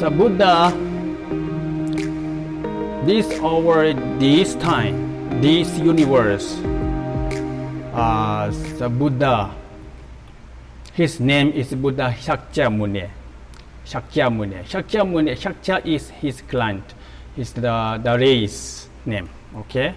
the Buddha, this time, this universe, the Buddha, his name is Buddha Shakyamuni. Shakya is his client, is the race name. Okay.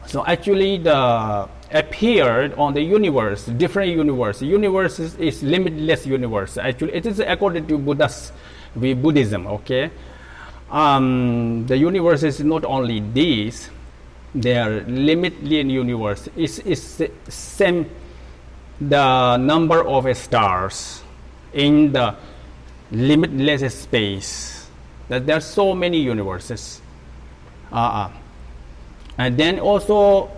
So actually, the appeared on the universe, different universe. Universe is limitless universe. Actually, it is according to Buddhism. Okay. The universe is not only this; they are limitless universe. It's same the number of stars in the limitless space. That there are so many universes. And then also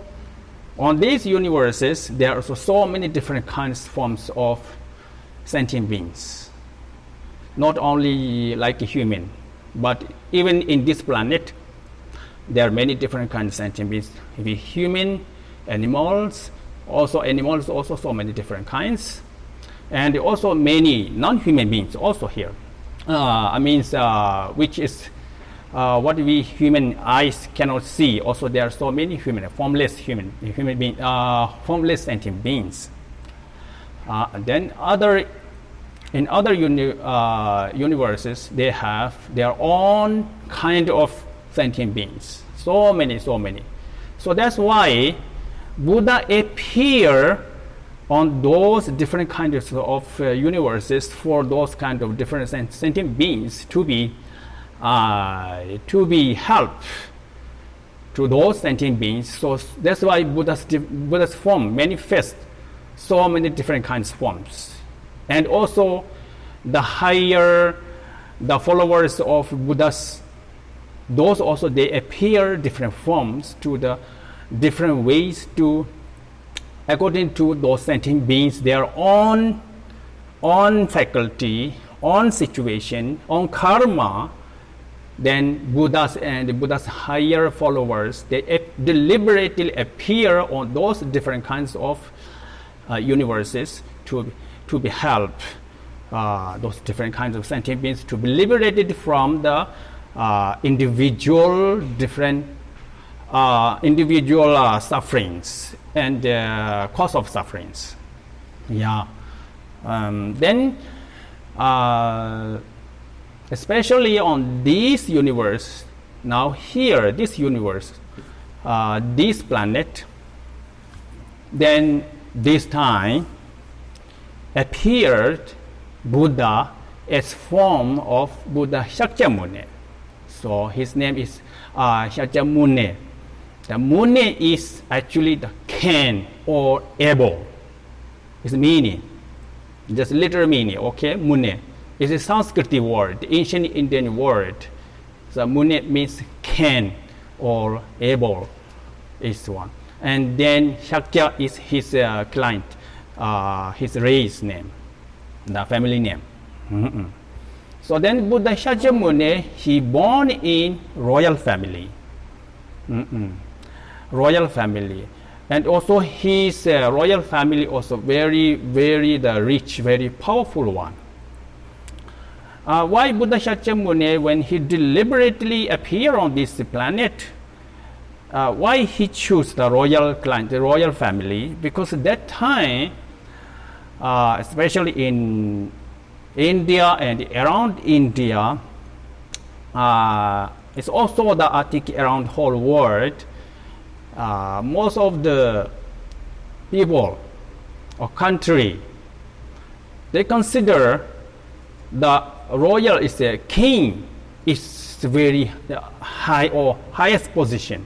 on these universes, there are also so many different kinds forms of sentient beings. Not only like a human, but even in this planet, there are many different kinds of sentient beings. Maybe human, animals, also so many different kinds, and also many non-human beings also here. Which is what we human eyes cannot see. Also, there are so many formless sentient beings. Then in other universes, they have their own kind of sentient beings. So many. So that's why Buddha appear on those different kinds of universes for those kind of different sentient beings to be help to those sentient beings. So that's why Buddha's form manifest so many different kinds of forms. And also the followers of Buddhas, those also they appear different forms to the different ways to according to those sentient beings, their own faculty, own situation, own karma. Then Buddhas and Buddha's higher followers, they deliberately appear on those different kinds of universes to be help those different kinds of sentient beings to be liberated from the individual sufferings and cause of sufferings. Then especially on this universe, now here, this universe, this planet, then this time appeared Buddha as form of Buddha Shakyamuni. So his name is Shakyamuni. The Muni is actually the can or able. It's meaning, just literal meaning. Okay, Muni. It's a Sanskrit word, ancient Indian word. So Muni means can or able is one. And then Shakya is his client, his race name, the family name. So then Buddha Shakyamuni, he born in royal family. Royal family. And also his royal family also very, very the rich, very powerful one. Why Buddha Shakyamuni, when he deliberately appear on this planet, why he choose the royal clan, the royal family? Because at that time, especially in India and around India, it's also the Arctic around whole world. Most of the people or country, they consider the royal is a king is very high or highest position.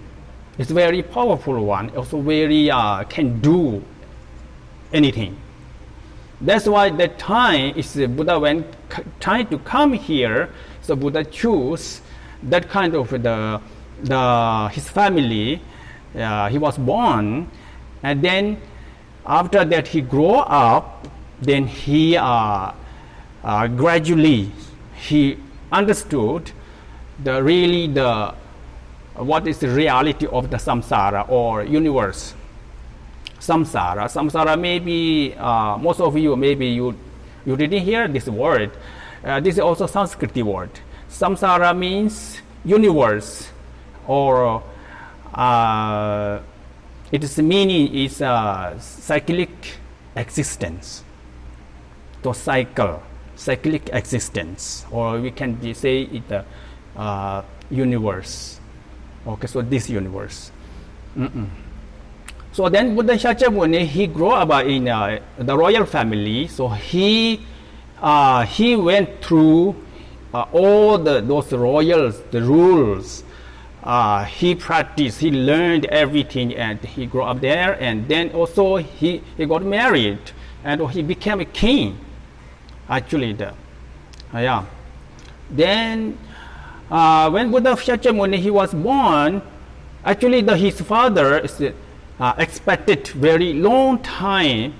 It's very powerful one. Also very can do anything. That's why that time is Buddha when trying to come here. So Buddha choose that kind of his family. He was born, and then after that he grow up. Then he gradually he understood what is the reality of the samsara or universe. Samsara maybe most of you maybe you didn't hear this word. This is also Sanskrit word. Samsara means universe, or its meaning is cyclic existence. So cyclic existence, or we can say it universe. Okay, so this universe. So then Buddha Shakyamuni, he grew up in the royal family. So he went through all those royals, the rules. He practiced, he learned everything, and he grew up there. And then also he got married, and he became a king. Actually, Then when Buddha Shakyamuni he was born, actually his father expected very long time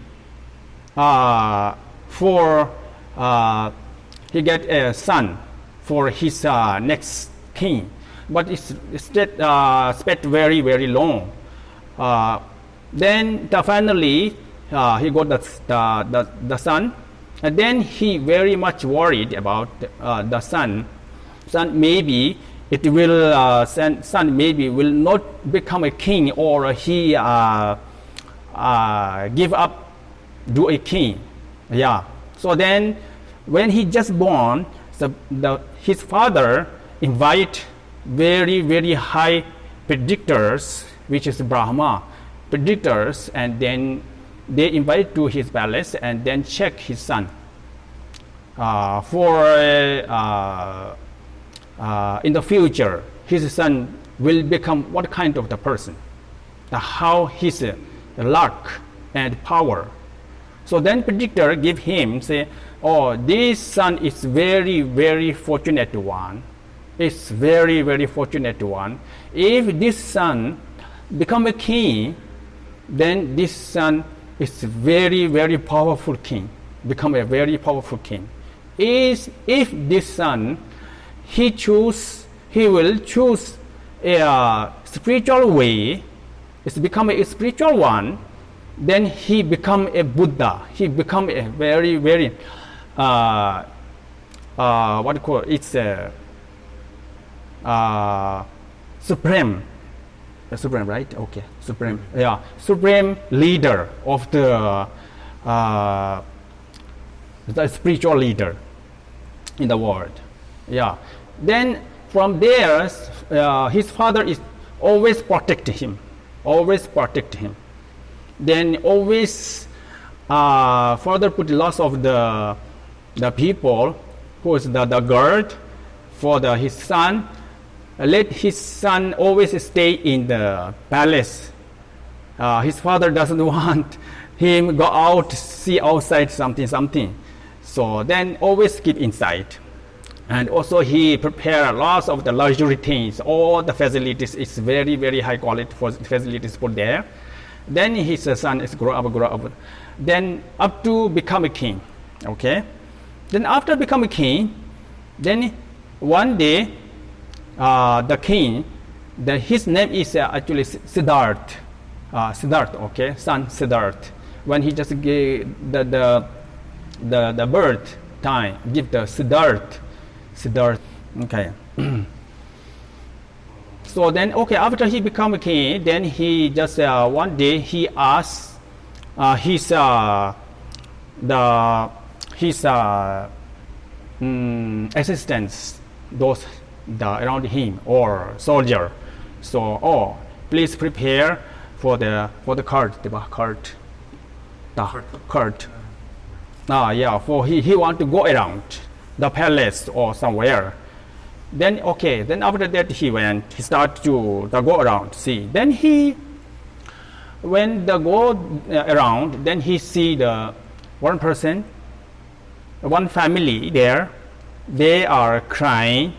for he get a son for his next king, but it's spent very very long. Then finally he got the son, and then he very much worried about the son. Son maybe it will son maybe will not become a king, or he give up do a king. So then when he just born, his father invite very very high predictors, which is Brahma predictors, and then they invite to his palace and then check his son for in the future his son will become what kind of the person, how his luck and power. So then predictor give him, say, oh, this son is very very fortunate one. It's very very fortunate one. If this son become a king, then this son is very very powerful king, become a very powerful king. If this son he will choose a spiritual way, it's become a spiritual one, then he become a Buddha. He become a very very what do you call it? It's a supreme, right? Okay, supreme. Supreme leader of the spiritual leader in the world. Then from there, his father is always protect him. Then always further put lots of the people who is the guard for his son. Let his son always stay in the palace. His father doesn't want him go out, see outside something. So then always keep inside. And also he prepare lots of the luxury things, all the facilities is very very high quality for facilities put there. Then his son is grow up, then up to become a king. Okay, then after becoming king, then one day the king, his name is actually Siddhartha. Okay, son Siddhartha. When he just gave the birth time, give the Siddhartha. Okay. So then, okay, after he become a king, then he just one day he asked his assistants, those around him or soldier. So, oh, please prepare for the cart. For he want to go around the palace or somewhere. Then okay, then after that he start to go around, see. Then when the go around, then he see the one person, one family there, they are crying.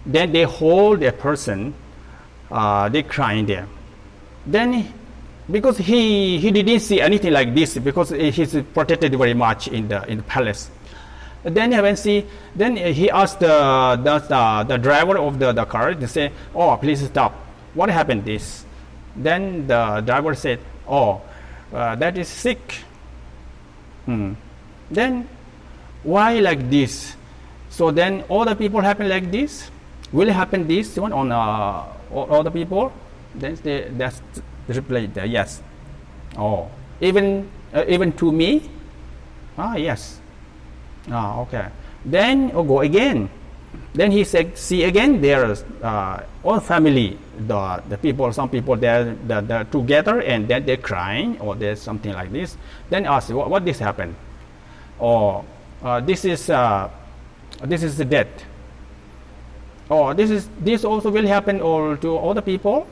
Then they hold a person, they crying there. Then because he didn't see anything like this, because he's protected very much in the palace. Then then he asked the driver of the car to say, oh, please stop. What happened this? Then the driver said, oh, that is sick. Then why like this? So then all the people happen like this. Will it happen this one on all the people? Then that's the reply there. Yes. Oh, even to me. Yes. Okay. Then go again. Then he said, see again, there's all family, the people, some people they're together and then they're crying or there's something like this. Then ask, what this happened? Or this is the death. Or this also will happen all to other people?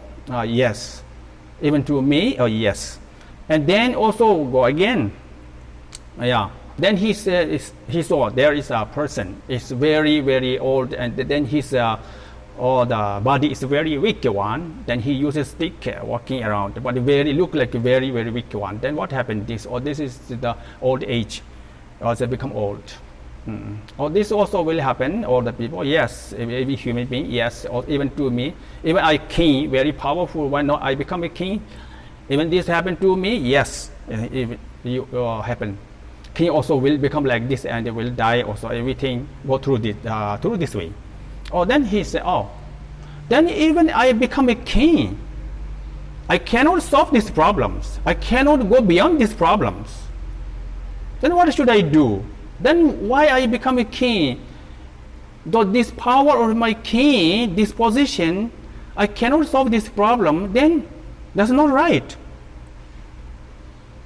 Yes. Even to me? Yes. And then also go again. Yeah. Then he said, he saw there is a person. It's very, very old, and then his the body is a very weak one. Then he uses stick walking around, but look like a very, very weak one. Then what happened? This is the old age, or they become old. Or this also will happen. All the people, yes, every human being, yes, or even to me. Even I king, very powerful. Why not I become a king? Even this happened to me, yes, it happen. King also will become like this and they will die also, everything go through this way. Then he said, then even I become a king, I cannot solve these problems, I cannot go beyond these problems. Then what should I do? Then why I become a king? Though this power of my king, this position, I cannot solve this problem, then that's not right.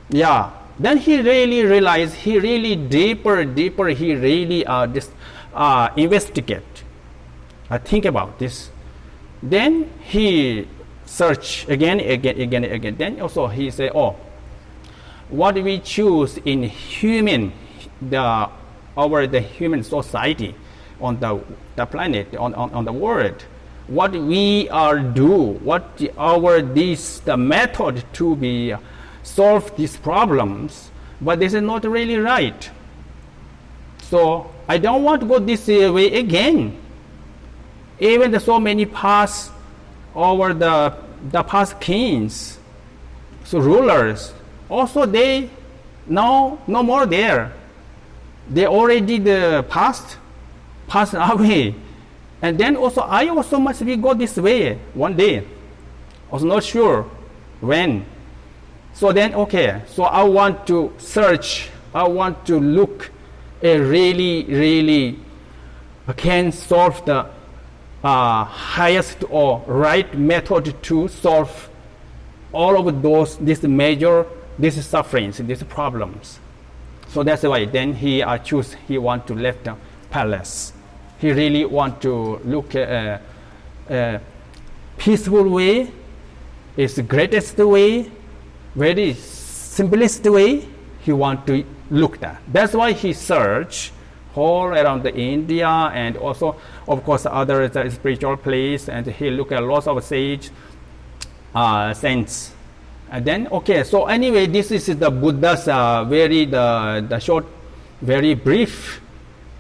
Yeah. Then he really realized, he really deeper, he really investigate. Think about this. Then he search again. Then also he say, what we choose in the human society, on the planet, on the world, what we are do, what the method to be solve these problems, but this is not really right. So I don't want to go this way again. Even so many past over the past kings, so rulers, also they no more there. They already passed away. And then also I also must be go this way one day. Also not sure when. So then, so I want to search, I want to look really can solve the highest or right method to solve all of these sufferings, these problems. So that's why then he want to left the palace. He really want to look at a peaceful way, is the greatest way, very simplest way he want to look at. That's why he search all around the India and also of course other spiritual place, and he look at lots of sage saints. And then so anyway, this is the Buddha's the short, very brief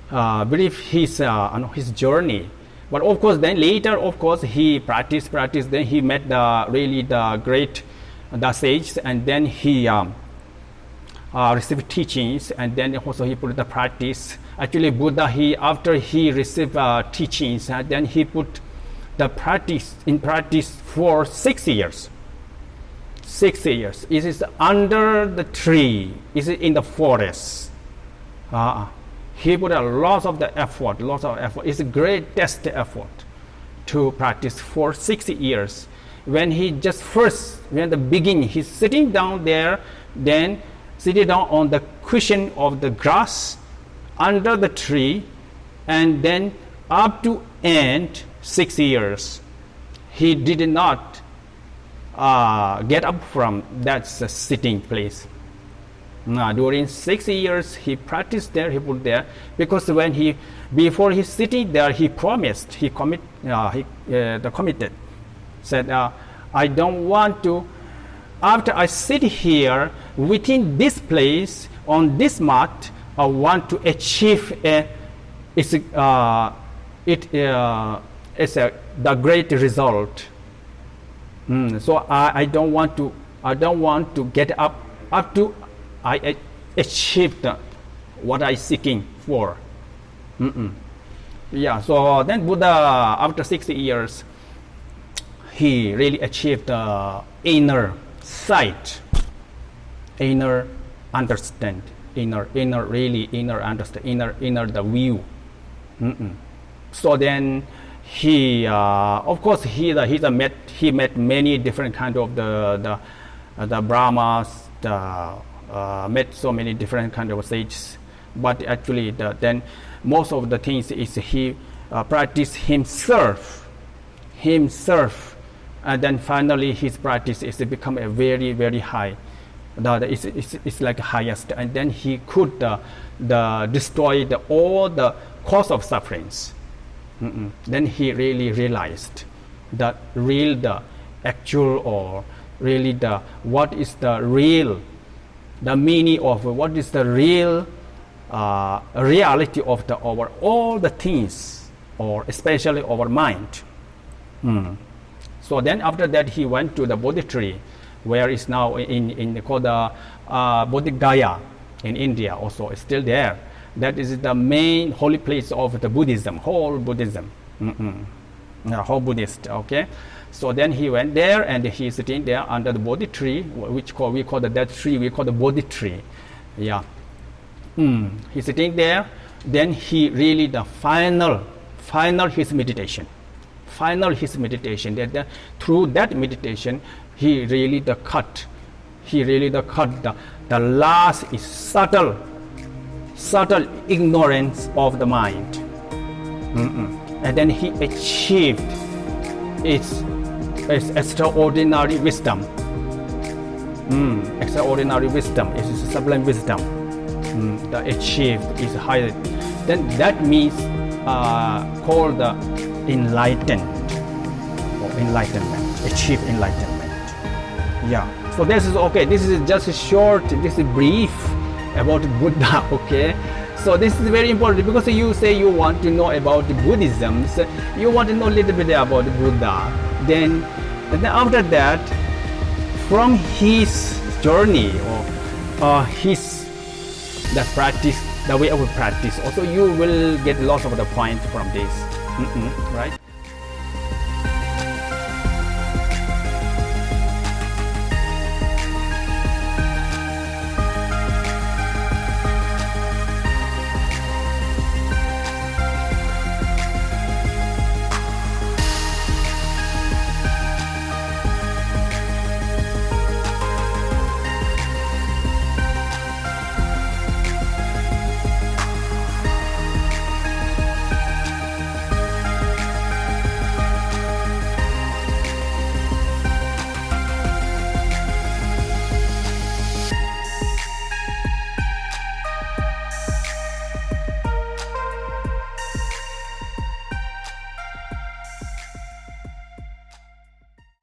his journey. But of course then later of course he practiced, then he met the great sages, and then he received teachings, and then also he put the practice. Actually Buddha, after he received teachings, then he put the practice in practice for 6 years. 6 years. It is under the tree, it is in the forest. He put a lot of effort. It's a greatest effort to practice for 6 years. When he when the beginning, he's sitting down there, then sitting down on the cushion of the grass under the tree, and then up to end 6 years, he did not get up from that sitting place. During 6 years, he practiced there, he put there, because before he's sitting there, he promised, he committed, said, I don't want to, after I sit here within this place on this mat, I want to achieve the great result. So I don't want to get up to I achieved what I seeking for. Yeah, so then Buddha, after 60 years, he really achieved inner sight, inner understand, inner understand, inner the view. So then he, of course, he met many different kind of the Brahmas, met so many different kind of sages, but actually then most of the things is he practiced himself, and then finally his practice is become a very, very high. It's like highest, and then he could destroy all the cause of sufferings. Then he really realized that the actual, or really what is the real, the meaning of what is the real reality of our all the things, or especially our mind. So then after that he went to the Bodhi tree, where is now in called the Bodhi Gaya in India, also is still there. That is the main holy place of the Buddhism, whole Buddhism, whole Buddhist. Okay, so then he went there and he is sitting there under the Bodhi tree, which we call that tree we call the Bodhi tree. Yeah, he's sitting there. Then he really the final his meditation. That through that meditation he really cut the last is subtle ignorance of the mind. And then he achieved its extraordinary wisdom. Extraordinary wisdom is sublime wisdom. The achieved is higher. Then that means called the enlightened, or enlightenment, achieve enlightenment. Yeah, so this is okay. This is just a short, this is brief about Buddha. Okay, so this is very important, because you say you want to know about Buddhism, so you want to know a little bit about Buddha. Then after that, from his journey, or his the practice, the way of practice, also you will get lots of the points from this. Right?